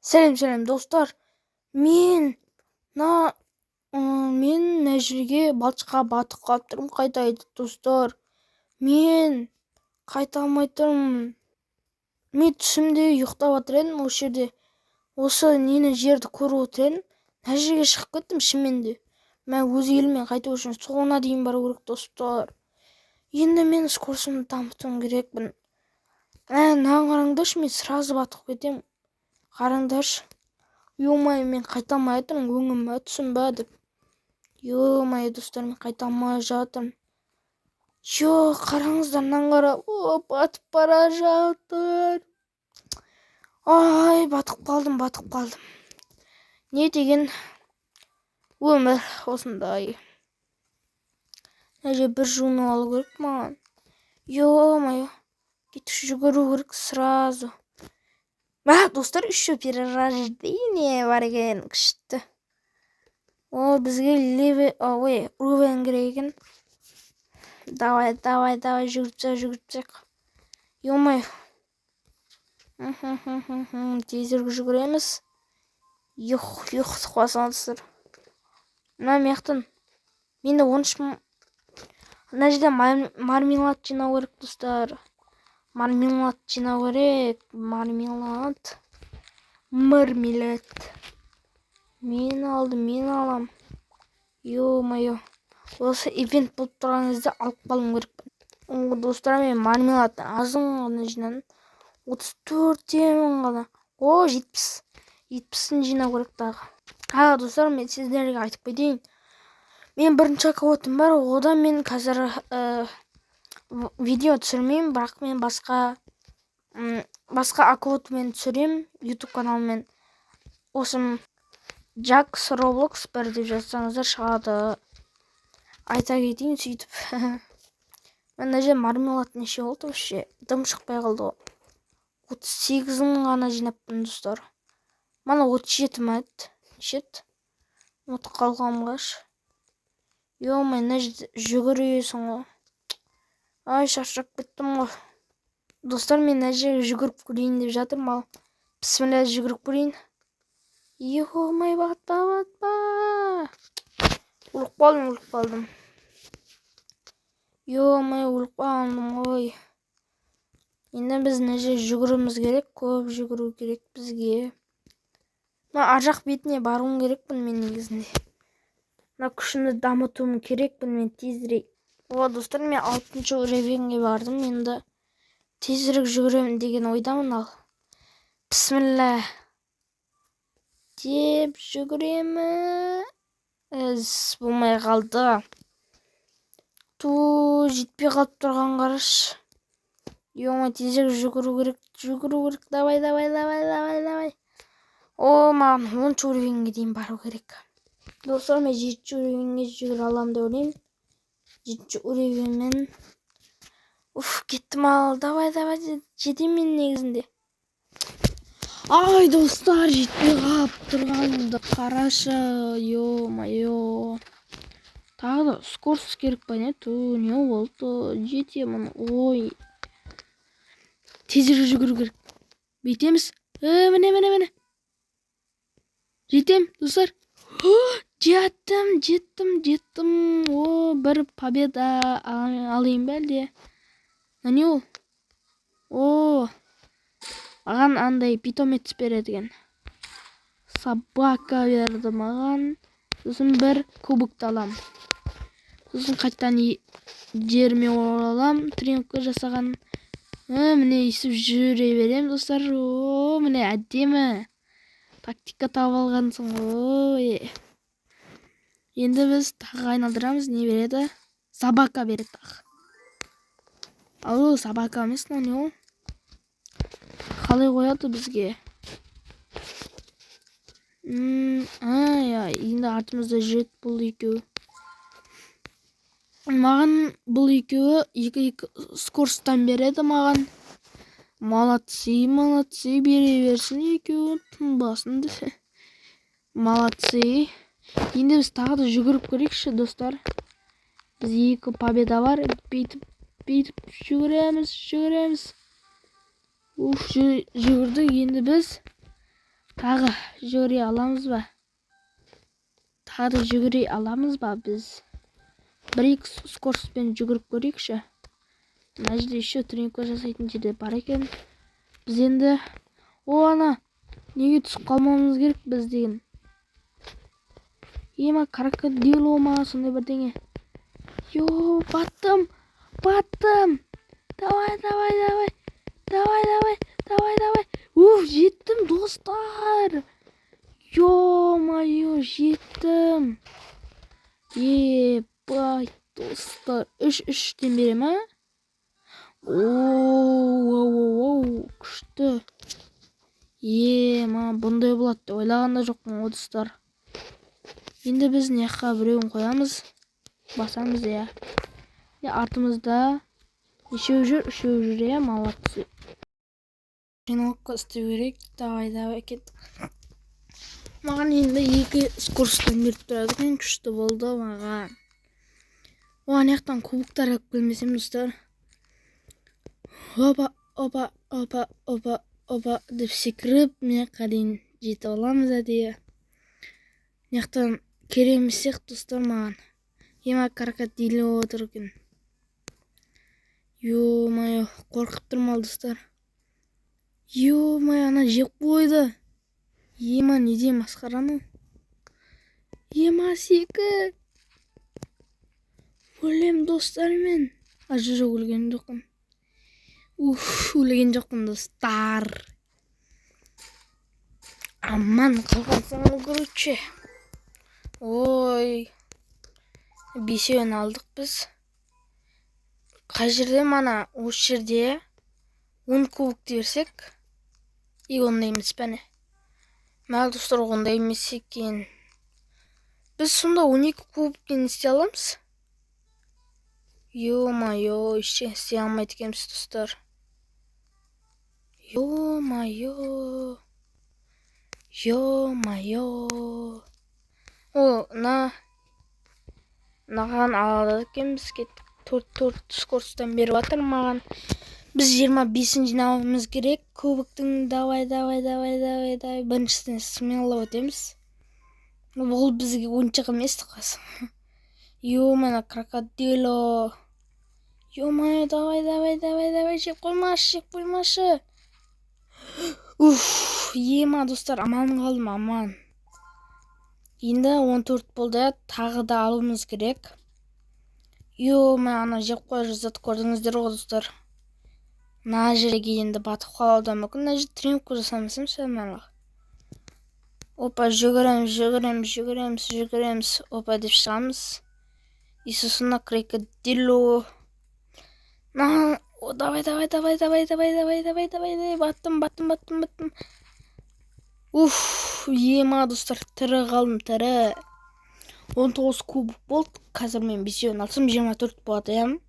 Сәлем достар. Мен мына жерге балшыққа батып қалып тұрмын. Қайтайды достар. Мен қайта алмай тұрмын. Мен түсімде ұйықтап отыр едім осы жерде. Осы нені жерді көріп отыр едім. Мына жерге шығып кеттім шынымен де. Мен өз еліме қайту үшін соңына дейін бару керек достар. Енді мен скоростымды дамытуым керекпін. Мынаны қараңдаршы, мен сразу батып кетемін. Қараңдаршы. Ё-моё, мен қайта алмай жатырмын, өңім өтсін бе деп. Ё-моё, достар, мен қайта алмай жатырмын. Қараңыздар, мынаны қара. Батып бара жатыр. Ай, батып қалдым. Не деген өмір осындай. Әже бір жуынып алу керек маған. Ё-моё, кетіп жүгіру керек сразу. Достар, еще перерождение бар екен, күшті. О, бізге Рувен керек екен. Давай, жүгіртсек. Ё-моё. Тезіргі жүгіреміз. Ұйықтап қалсаңыздар. Мына мектің. Менде 13 мың. Мына жерде мармелад жинау керек, достар. Мармелад. Мен алам. Ё-моё. Осы ивент болып тұрған кезде алып қалым керекпін. Достар, мен мармелад азын ғана жинадым. 34 мың ғана. 70-ін жинау керек тағы. Достар, мен сіздерге айтып кетейін. Мен бірінші аккаунтым бар, одан мен қазір видео түсірмеймін, бірақ мен басқа аккаунтмен түсірем, YouTube каналымен. Осым Jax Roblox бір деп жазсаңыздар шығады. Айта кетейін сөйтіп. Мына жерде мармелад неше болды вообще? Дым шықпай қалды ғой. 38-ін ғана жинаппын, достар. Мана 37 мәт. Нешет? Ұмытып қалғанмғаш. Ё-моё, мына жерде жүгіресің ғой. Ай, шаршап кеттім ғой. Достар, мен мына жерге жүгіріп көрейін деп жатырмын ал. Бісміллә, жүгіріп көрейін. Ё-моё, батпа. Өліп қалдым. Ё-моё, өліп қалдым ғой. Енді біз мына жерге жүгіруіміз керек, көп жүгіру керек бізге. Ар жақ бетіне баруым керекпін мен негізінде. Мына күшімді дамытуым керекпін мен тезірек. Достар, мен 6-шы уровеньге бардым. Енді тезірек жүгіремін деген ойдамын ал. Бісміллә. Деп жүгіремін. Болмай қалды. Жетпей қалып тұрған қараш. Ё-моё, тезірек жүгіру керек. Давай. Маған 10-шы уровеньге дейін бару керек. Достар, мен 7-шы уровеньге жүгіре алам деп ойлаймын. 7-ші уровеньмен. Кеттім ал. Давай, жетем мен негізінде. Ай, достар, жетпей қалып тұрғанымды қарашы. Ё-моё. Тағы да скорость керек па не? Не болды? Жетемін. Ой. Тезірек жүгіру керек. Бетеміз. Міне. Жетем, достар. Жеттім. Бір победа алайын бәлде. Не ол? Маған андай питомец береді. Собака берді маған. Сосын бір кубокты алам. Сосын қайттан жеріме оралам. Тренировка жасаған. Міне есіп жүре берем, достар. Міне әдемі. Тактика тауып алғансың ғой. Енді біз тағы айналдырамыз. Не береді? Собака береді тағы. Собака емес, не ол? Қалай қояды бізге? Енді артымызда жүреді бұл екеуі. Маған бұл екеуі 2 скоростан береді маған. Молодцы, бере берсін екеуі тынбасын. Молодцы. Енді біз тағы да жүгіріп көрейікші, достар. Біз 2 победа бар. Бейтіп жүгіреміз. Жүгірдік. Енді біз Тағы жүгіре аламыз ба? Тағы жүгіре аламыз ба біз? 1-2 скоростьпен жүгіріп көрейікші. Мына жерде еще тренировка жасайтын жерде бар екен. Біз енді ана неге түсіп қалмауымыз керек біз деген. Ема крокодил ма сондай бірдеңе. Йо, баттым. Давай. Жеттім достар. Ё-моё, жеттім. Ебай, достар. 3-3-тен берем, а? Оу, күшті. Ема, бұндай болады деп ойлағанда жоқпын, достар. Енді біз неққа біреуін қоямыз. Басамыз, я. Артымызда үшеу жүр, молодцы. Тренировка істеу керек. Давай, кеттік. Маған енді 2 скоростьтен беріп тұрады екен, күшті болды маған. Аяқтан кубоктар алып келмесем, достар. Опа деп секіріп, мияққа дейін жетіп аламыз әдейі. Аяқтан кереміз сияқты, достар, маған. Ема крокодил отыр екен. Ё-моё, қорқып тұрмал, достар. Ё-моё, ана жеп қойды. Ема, неде масқараны? Ема, секір. Өлем, достар, мен. Жоқ, өлген жоқпын. Өлген жоқпын, достар. Аман қалған соң, короче. Ой. 5-еуін алдық біз. Қай жерде мана осы жерде 10 кубокты берсек, и ондай емес пәне. Мәл достар, ондай емес екен. Біз сонда 12 кубокпен істей аламыз. Ё-моё, ештеңе істей алмайды екенбіз, достар. Ё-моё. Наған алады екенбіз, кеттік. 4 скоростьтен беріп жатыр маған. Біз 25-ін жинауымыз керек. Кубоктың давай. Біріншісіне смело өтеміз. Ол бізге ойыншық емес қас. Ё-моё, крокодило. Ё-моё, давай, жеп қоймашы. Ема, достар, аман қалдым, аман. Енді 14 болды, тағы да алуымыз керек. Ё-моё, ана жеп қойып жазады, көрдіңіздер ғой, достар. Мына жерге енді батып қалуы да мүмкін. Мына жерде тренировка жасамасам шамалы. Опа, жүгіреміз. Опа, деп шығамыз. И сосын крокодило. Давай. Баттым. Ема, достар, тірі қалдым, тірі. 19 кубок болды. Қазір мен 5-еуін алсам 24 болады, ем.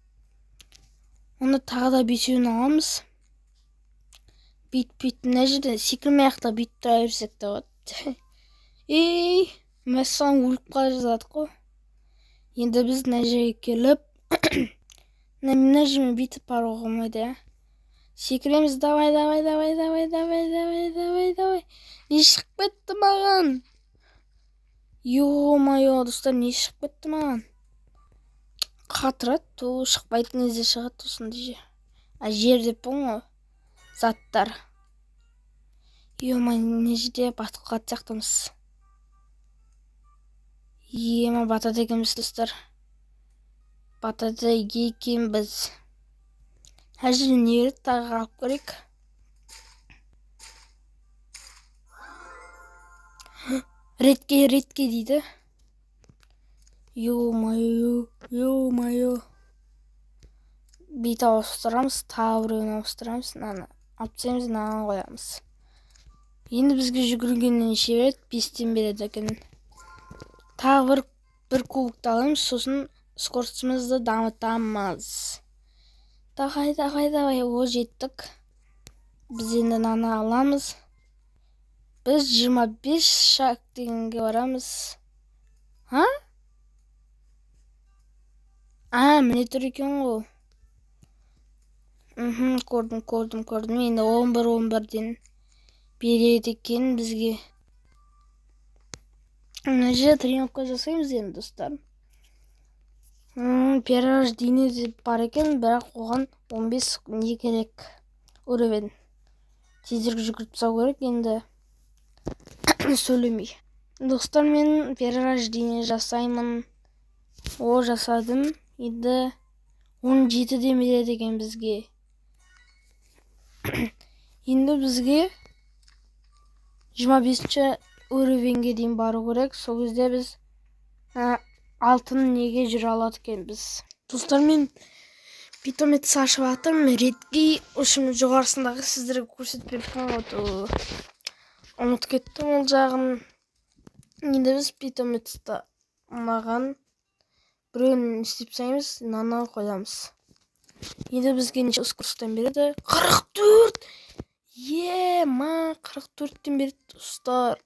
Оны тағы да 5-еуін аламыз. Бит, мына жерде секірмей аяқта бит тұра берсек те болады. Мәссаған өліп қала жазадық қой. Енді біз мына жерге келіп, мына жермен бүйтіп баруға болмайды. Секіреміз, давай. Не шығып кетті маған? Ё-моё, достар, не шығып кетті маған? Қатырады, шықпайтын кезде шығады осындай жер. Жер деп ғой, заттар. Ё-моё, не жерде батып қалады сияқтымыз. Ема, батады екенбіз, достар. Батады екенбіз. Әжір не керек, тағы қалып көрек. Редке дейді. Ё-моё. Бит ауыстырамыз, тағы біреуін ауыстырамыз. Алып тастаймыз, мынаны қоямыз. Енді бізге жүгіргеннен неше береді? 5-тен береді екен. Тағы бір кубокты аламыз, сосын скоростьімізді дамытамыз. Давай. О, жеттік. Біз енді мынаны аламыз. Біз 25 шаг дегенге барамыз. Міне тұр екен ғой. Көрдім. Енді 11-ден береді екен бізге. Мына жерде тренировка жасаймыз енді достар. Перерождение деп бар екен, бірақ оған 15 не керек уровень. Тезірек жүгіріп тастау керек енді. Сөйлемей. Достар, мен перерождение жасаймын. О, жасадым. Енді 17-ден береді екен бізге. Енді бізге 25-ші уровеньге дейін бару керек. Сол кезде біз алтын неге жүре алады екенбіз. Достар, мен питомец ашып жатырмын. Редкий ұшым жоғарысындағы сіздерге көрсетпеппін ғой. Ұмытып кеттім ол жағын. Енді біз питомецті маған біреуін істеп тастаймыз, наны қоямыз. Енді бізге неше скоростан береді? 44! 44-тен береді достар.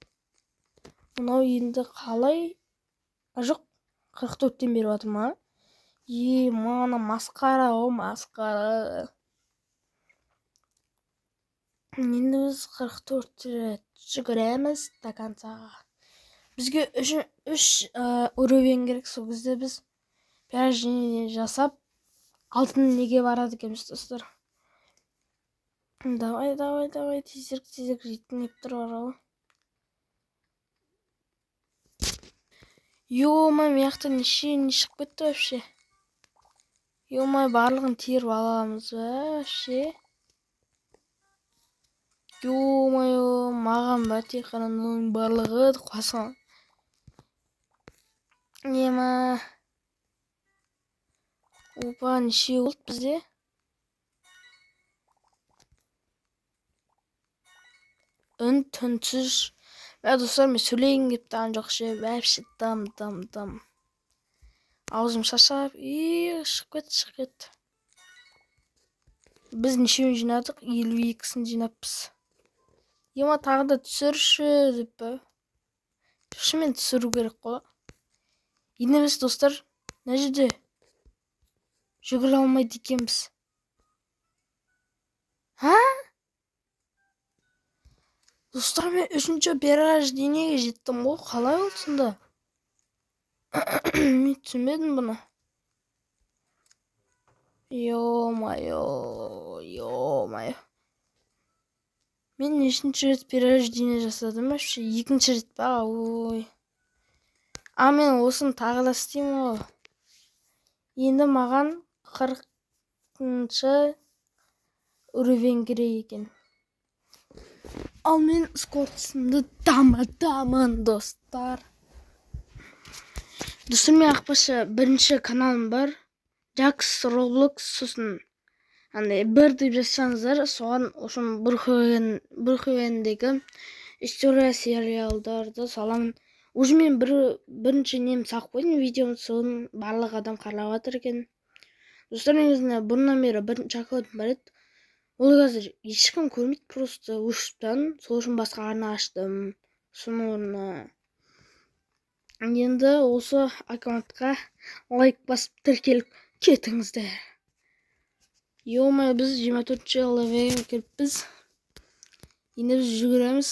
Мынау енді қалай? Жоқ, 44-тен беріп жатыр ма? Мана масқара, масқара. Енді біз 44 жүгіреміз до концаға. Бізге 3 уровень керек. Сол кезде біз перерождение жасап алтын неге барады екенбіз достар. Давай, тезірек жетінеп тұр аралы. Ё-ма, мияқты неше шығып кетті вообще. Ё-ма, барлығын теріп аламыз вообще. Ё-ма, маған бәте қананың барлығы қосқан. Нема. Опа, неше болды бізде? Үн-түнсіз. Достар, мен сөйлейін кеп тұрған жоқ ше. Вообще дам. Аузым шашап. Шығып кетті. Біз нешеуін жинадық? 52-сін жинаппыз. Ема тағы да түсірші деп бі. Шымен түсіру керек қой. Енді біз достар, мына жерде жүгіре алмайды екенбіз. Достар, мен 3-ші перерождениеге жеттім ғой. Қалай болды сонда? Мен түсінбедім бұны. Ё-майо. Мен 3-ші рет перерождение жасадым вообще. 2-ші рет па? Ой. Мен осын тағы да істеймін ғой. Енді маған 40-ші уровень керек екен. Ал мен скоростымды дамытамын достар. Достар, мен ақпашы бірінші каналым бар. Jax Roblox, сосын бір деп жазсаңыздар, соған ұшым Брухевендегі история сериалдарды саламын. Уже мен бірінші нем сақ қойдым видеоны, соны барлық адам қарап жатыр екен. Достар, негізінде бұрыннан бері бірінші аккаунтым бар еді. Ол қазір ешкім көрмейді, просто өшіптен. Сол үшін басқа арна аштым. Соның орнына енді осы аккаунтқа лайк басып тіркеліп кетіңіздер. Ё-ма, біз 24-ші левелге келіппіз. Енді біз жүгіреміз.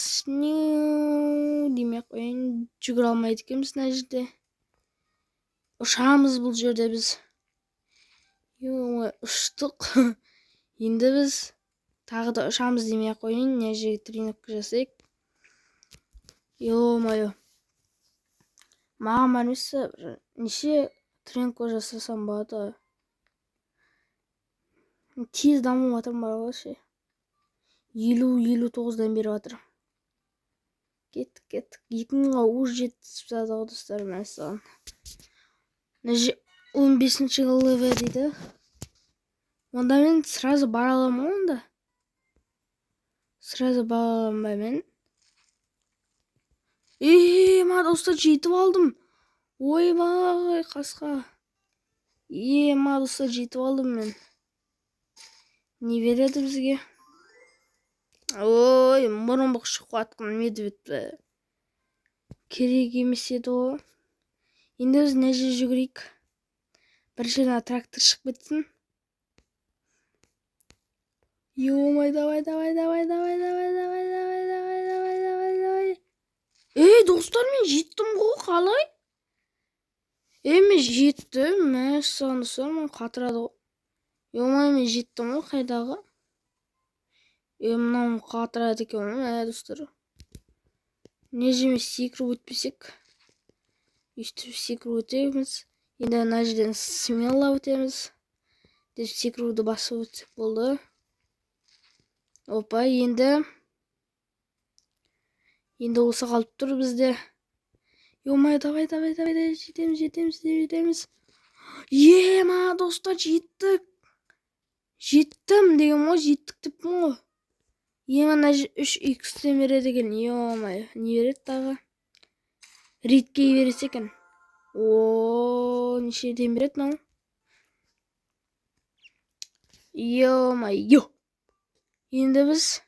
Демей қойын, жүгіре алмайды екенбіз мына жерде. Ұшамыз бұл жерде біз. Ё-ма, ұштық. Енді біз тағы да ұшамыз демей қойын, мына жерге тренировка жасайық. Ё-ма. Маған бармесі неше тренировка жасасам болады. Тез дамып жатырмын бар ғой ше. 50-59-дан беріп жатыр. Кеттік. 2000-ға уже жетіп жатыр достар, мен саған. 15-ші левел дейді. Онда мен сразу бара аламын онда. Сразу бара аламын мен. Ма достар, жетіп алдым. Ойбай, қасқа. Ма достар, жетіп алдым мен. Не береді бізге? Ой, мұрынбық шығып атқан медведь. Керек емес еді ғой. Енді біз не жер жүгірейік. Біріншіден трактор шығып кетсін. Ё-моё, давай, давай, давай, давай, давай, давай, давай, давай, давай, давай, давай. Ey достар, мен жеттім ғой, қалай? Мен жеттім, мәссаған достар, мен қатырады ғой. Ё-моё, мен жеттім ғой, қайдағы? Мынау қатырады екен ғой, достар. Не жеме секіріп өтпесек? Өйстіп секіріп өтеміз. Енді мына жерден смело өтеміз. Деп секіруді басып өтсек болды. Опа, енді осы қалып тұр бізде. Ё-моё, давай, давай, давай, жетеміз. Ма, достар, жеттік. Жеттім деген ғой, жеттік деппін ғой. Мына 3х береді екен. Ё-моё, не береді тағы? Ритке бересе екен. Нешеден береді мынау? Ё-моё. Енді біз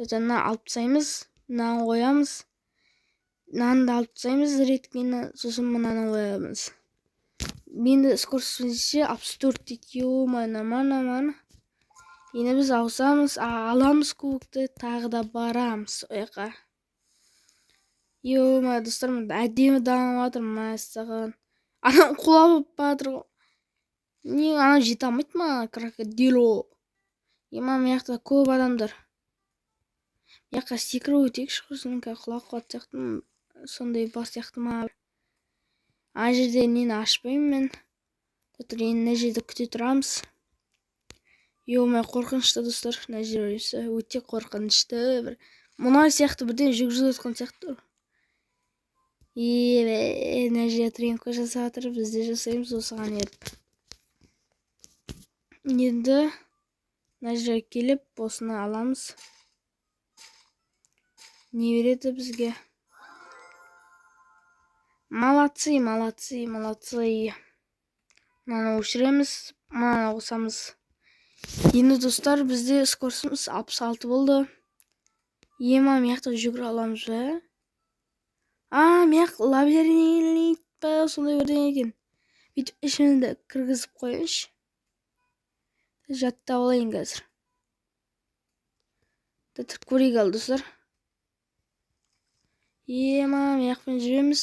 жаңа алып тастаймыз, мынаны қоямыз. Мынаны да алып тастаймыз, реткені, сосын мынаны қоямыз. Енді скоростьше 64 дейді. Ё-моё, нормально. Енді біз ауысамыз, аламыз кубокты, тағы да барамыз ояққа. Ё-моё, достар, әдемі дамып жатыр, мәссаған. Анау құлап жатыр ғой. Не, анау жете алмайды ма, крокодило? Мына жақта көп адамдар. Мына секіріп өтейікші, құрсын құлап қалатын сияқтымын. Сондай бас сияқты ма? Ана жерде нені ашпаймын мен. Енді мына жерде күте тұрамыз. Ё-моё, қорқынышты достар, мына жер өте қорқынышты. Мұнай сияқты бірден жүргізіп жатқан сияқты. Мына жерде тренировка жасап жатыр, біз де жасаймыз осыған еріп. Енді мына жерге келіп, осыны аламыз. Не береді бізге? Молодцы. Мынаны өшіреміз, мынаны қосамыз. Енді достар, бізде скоростымыз 66 болды. Мына жақта жүгіре аламыз ба? Мына лабиринт па, сондай бірдеңе екен. Бүйтіп ішімді кіргізіп қойыңызшы. Жаттап алайын қазір. Көрейік ал достар. Мына жақпен жүреміз.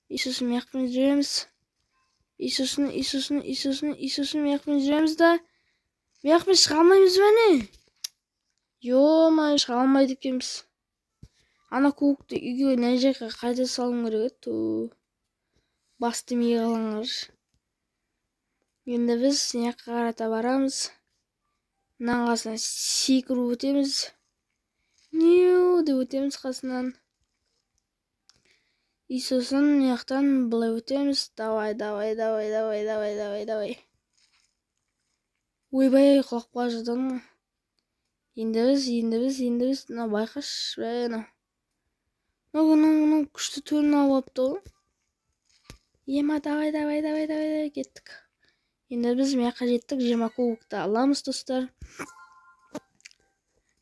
Иисусын мына жақпен жүреміз. Иисусын мына жақпен жүреміз да. Мына жақпен шыға алмаймыз ба не? Ё-моё, шыға алмайды екенбіз. Ана кубокты үйге мына жаққа қайта салым керек еді. Басты миға қалаңаршы. Енді біз мына жаққа қарата барамыз. Мынаның қасынан секіріп өтеміз. Деп өтеміз қасынан. Иисусын мына жақтан былай өтеміз. Давай. Ойбай, құлап қала жатырмын ғой. Енді біз, мына байқаш, мынау күшті төрін алып апты ғой. Давай, кеттік. Енді біз мына жаққа жеттік, 20 кубокты аламыз, достар.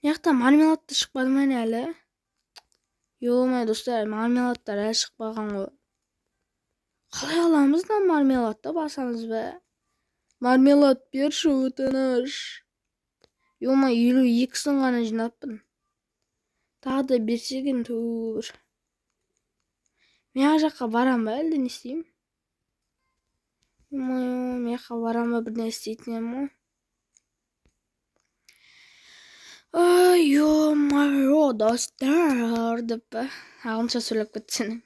Мына жақта мармеладты шықпады ма әлі? Ё-моё, достар, мармеладтар әлі шықпаған ғой. Қалай аламыз да мармеладты басамыз ба? Мармелад берші, өтініш. Ё-моё, 52-сін ғана жинаппын. Тағы да берсеген түр. Мына жаққа барам ба, әлде не істеймін? Мына жаққа барам ба, бірден істейтінем ғой. Ё-моё, достар, деп ба? Ағылшынша сөйлеп кетсең.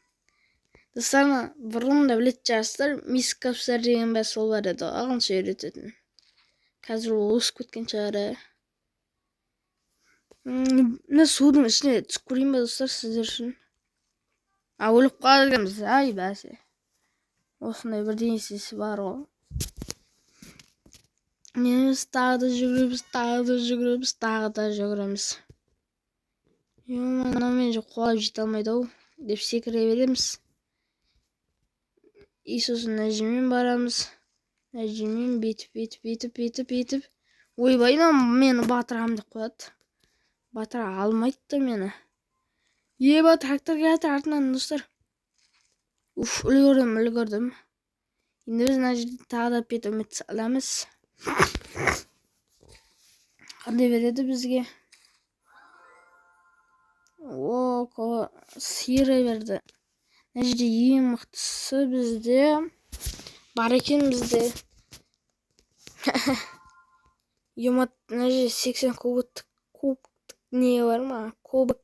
Достар, бұрын да білетін шығарсыздар, мисс Капсар деген бе сол бар еді, ағылшынша үйрететін. Қазір ол өсіп кеткен шығар. Мына судың ішіне түсіп көрейін ба, достар, сіздер үшін? Өліп қалады екенбіз, ай бәсе. Осындай бірдеңесі бар ғой. Біз тағы да жүгіреміз. Мынамен қуалап жете алмайды ау, деп секіре береміз. Иисусын нәжімен барамыз. Нәжімен бетіп. Ойбай, мені батырам деп қояды. Батыра алмайды да мені. Трактор келеді артынан, достар. Үлгердім. Енді біз мына жерде тағы да петометс аламыз. Қандай береді бізге? Сиыры берді. Мына жерде ең мықтысы бізде бар екен бізде. Емат, мына жерде 80 кубтық не бар ма? Кубик.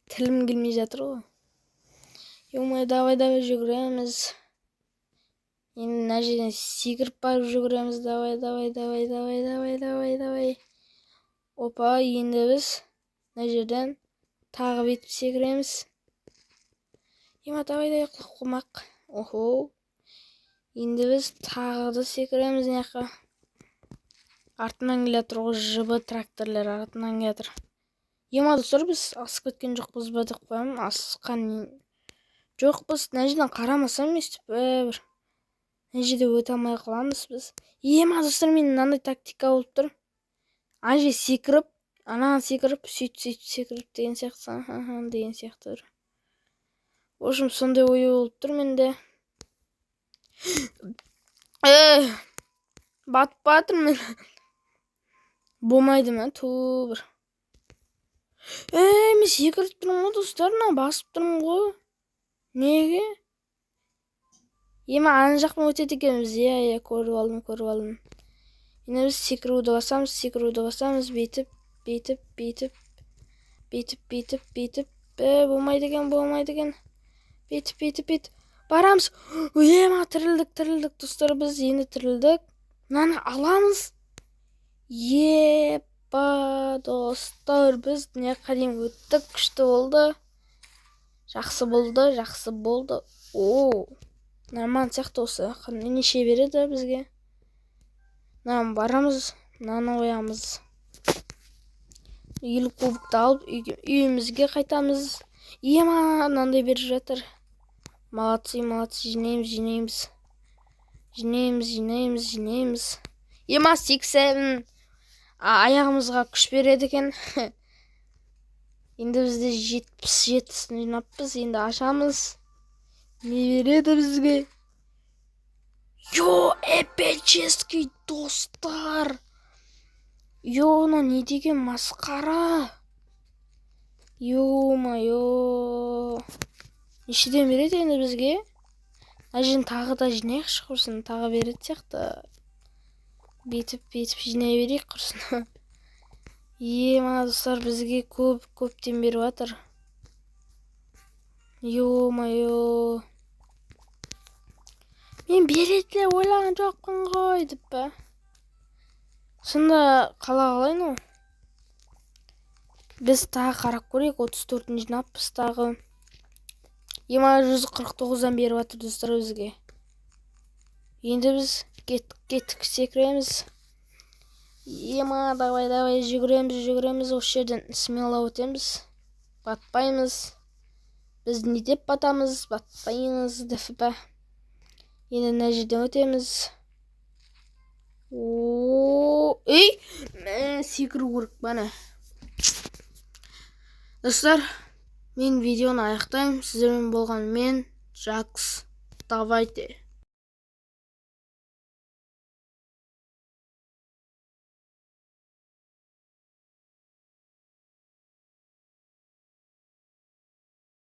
Тілім келмей жатыр ғой. Емай, давай жүгіреміз. Енді мына жерден секіріп барып жүгіреміз. Давай. Опа, енді біз мына жерден тағы бетіп секіреміз. Ема, давай құлап қылмақ. Охо. Енді біз тағы да секіреміз неққа. Артынан келатыр ғой, жыбы тракторлар артынан келатыр. Ема, достар, біз асып кеткен жоқпыз ба деп қоямын. Асқан жоқпыз. Мына жерден қарамасам естіп бір. Мына жерде өте алмай қаламыз біз. Ема, достар, мен мынандай тактика болып тұр. Ана жерге секіріп, анаған секіріп, сөйтіп секіріп деген сияқты. В общем, сондай ой болып тұр менде. Батып батырмын. Болмайды ма? Бір. Мен секіріп тұрмын ғой, достар, басып тұрмын ғой. Неге? Ема, ана жақтан өтеді екенбіз. Көріп алдым. Енді біз секіруді басамыз, бейтіп. Болмайды екен. Бейтіп. Барамыз. Ема, тірілдік, достар, біз енді тірілдік. Мынаны аламыз. Епа, достар, біз неққа дейін өттік, күшті болды. Жақсы болды. Норман сияқты осы. Неше береді бізге? Барамыз, мынаны қоямыз. 50 кубикті алып үйімізге қайтамыз. Ема, мынандай беріп жатыр. Молодцы, жинаймыз. Ема, 80 аяғымызға күш береді екен. Енді бізде 77-сін жинаппыз. Енді ашамыз. Не береді бізге? Эпический, достар. Оны не деген масқара. Ё-моё. Нешеден береді енді бізге? Әжін тағы да жинайықшы құрсын. Тағы береді сияқты. Бетіп жинай берейік құрсын. Ема, достар, бізге көптен беріп жатыр. Ё-моё. Мен береді ойлаған жоқпын ғой, деп па. Сонда қалайын? Біз тағы қарап көрейік, 34-ін жинаппыз тағы. Ема, 149-дан беріп жатыр, достар, бізге. Енді біз кеттік секіреміз. Ема, давай жүгіреміз. Осы жерден смело өтеміз. Батпаймыз. Біз не деп батамыз? Батпаймыз, деп па. Енді мына жерден өтеміз. Секіру керек бана. Достар, мен видеоны аяқтаймын. Сіздермен болған мен Джакс. Давайте.